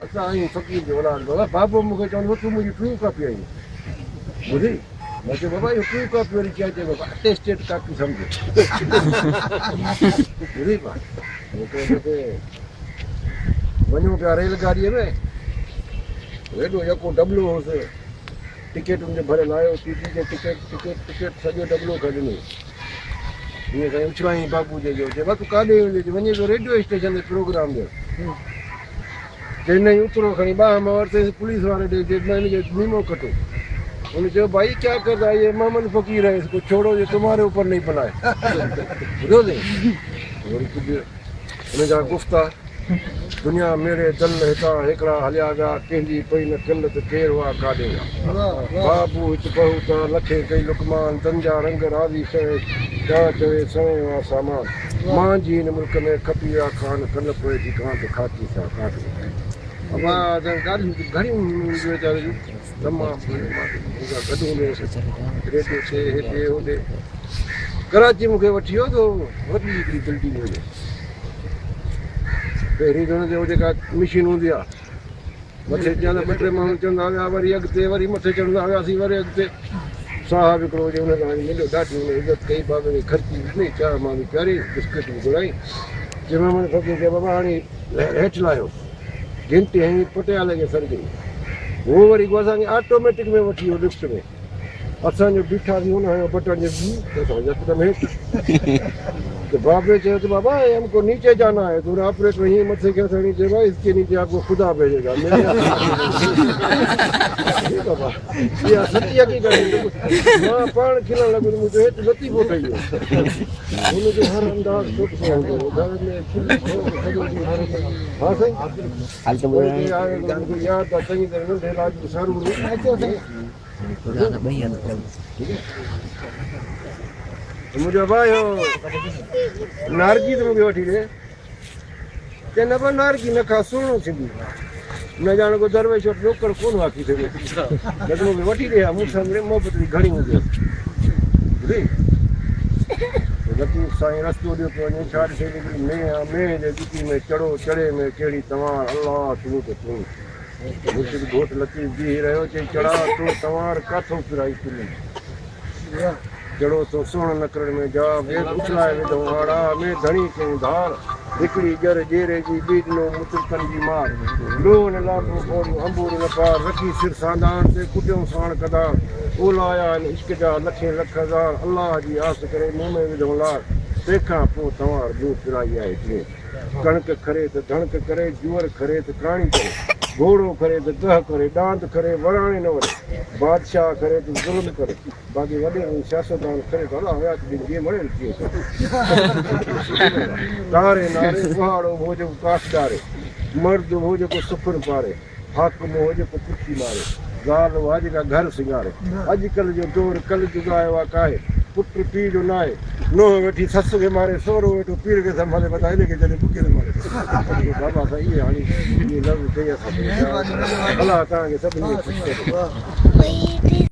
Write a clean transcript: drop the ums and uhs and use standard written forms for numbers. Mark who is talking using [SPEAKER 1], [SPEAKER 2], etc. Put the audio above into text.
[SPEAKER 1] असां आहियूं फ़क़ीर जो औलाद बाबा बाबो मूंखे चवंदो तूं मुंहिंजी टियूं कापियूं आहियूं ॿुधी मां चयो बाबा इहो टियूं कापियूं वरी कीअं चए बाबा अटेस्टेड कापी सम्झो ॿुधी पा मूंखे वञूं पिया रेलगाॾीअ में हेॾो यको डबलो होसि टिकेटुनि जो भरियल आयो टीटी जो टिकेट सॼो डबलो खणियो हीअं साईं उछलाईं बाबू जे जो चए तूं काॾे वञे थो रेडियो स्टेशन ते प्रोग्राम ॾियो चेन्नई उतरो खणी ॿाह मां वरितईं पुलिस वारे ॾे हिनजो वीमो कटो उन चयो भाई क्या कर रहा है ये मोहम्मद फ़कीर है इसको छोड़ो ये तुम्हारे ऊपर नहीं बनाए ॿुधो अथई वरी कुझु हुनजा गुफ़्ता दुनिया मेरे दल हितां हिकिड़ा हलिया विया कंहिंजी पई न किल त केरु हुआ काॾे विया बाबू हिते बहू त लखे कई लुकमान दंजा रंग राज़ी शइ छा चवे सवे हुआ सामान मां जी हिन मुल्क में खपी विया खान कल पोइ जी कान त खाती सां काट ॻाल्हियूं घणियूं वीचारियूं तमामु गॾूं रेडियो ते हिते होॾे कराची मूंखे वठी वियो त वॾी हिकिड़ी बिल्डिंग हुई पहिरीं त हुनते हो जेका मशीन हूंदी आहे मथे चवंदा ॿ टे माण्हू चवंदा हुआ वरी अॻिते वरी मथे चढ़ंदा हुआसीं वरी अॻिते साहब हिकिड़ो हुजे हुन खां मिलियो ॾाढी हुन इज़त कई बाबे खे ख़र्ची ॾिनई चारि मां बि प्यारी बिस्किट बि घुराई जंहिंमें मन खपे चए बाबा हाणे हेठि लाहियो घिंटी हणी पटियाले खे सरगई उहो वरी असांखे ऑटोमेटिक में वठी वियो लिफ्ट में असांजो बीठासीं हुन हयो बटन जो त असां यकदमि हेठि तो बाबे चयो तो बाबा हमको नीचे जाना है तो ऑपरेटर यहीं मथे के सड़ी चए भाई इसके नीचे आपको खुदा भेजेगा बाबा ये सच्ची हकीकत मां पाण खिलण लॻो त मुंहिंजो हेठि लतीफ़ो ठही वियो हुनजो हर अंदाज़ सुठो घर में हा साईं यादि आहे चङी तरह नंढे इलाज सारू मुंहिंजो भाई हो नारगी त मूंखे वठी ॾे चए न पर नारगी न खा सुहिणो थींदी न ॼाण को दरवेश वटि नौकर कोन वाकी सघे न त मूंखे वठी ॾे मूंसां मोहबत बि घणी हूंदी आहे ॿुधी लतीफ़ साईं रस्तो ॾियो पियो वञे छा ॾिसे मेंह जे ॻिटी में चढ़ो चढ़े में कहिड़ी तव्हां अलाह तूं त तूं मुंहिंजो घोट लतीफ़ बीह रहियो चई चढ़ा तूं तव्हां काथो फिराई तुंहिंजी जड़ो तो सोण नकरण में जा वेद उछलाए विधो आड़ा में धणी कयूं धार हिकिड़ी जर जेरे जी बीजनो मुतकन जी मार लोन लाभो खोड़ियूं अंबूर न पार रखी सिर सांदान ते कुटियूं साण कदार ओलाया इश्क जा लखे लख हज़ार अल्लाह जी आस करे मुंहुं में विधो लार तंहिंखां पोइ तव्हां ॿियो फिराई आहे जीअं कणिक खरे त धणक करे जुअर खरे त काणी करे घोड़ो करे त दह करे डांद करे वराणे न वरे बादशाह करे त ज़ुल्म करे बाक़ी वॾे सियासतदान करे त अलाह हयात ॾिन जीअं वणेनि थिए तारे नारे कुहाड़ो हो जेको काठ ॾारे मर्द हो जेको सुखुर पारे हाकिम हो जेको पुठी मारे ज़ाल हो जेका घर सिंगारे अॼुकल्ह जो दौरु कल जुगायो आहे काहे पुट पीउ जो न आहे नोह वेठी ससु खे मारे सोरो वेठो पीउ खे संभाले मथां हिन खे जॾहिं बुके मारे बाबा साईं इहे हाणे इहे लफ़्ज़ चई असां अलाह तव्हांखे सभिनी खे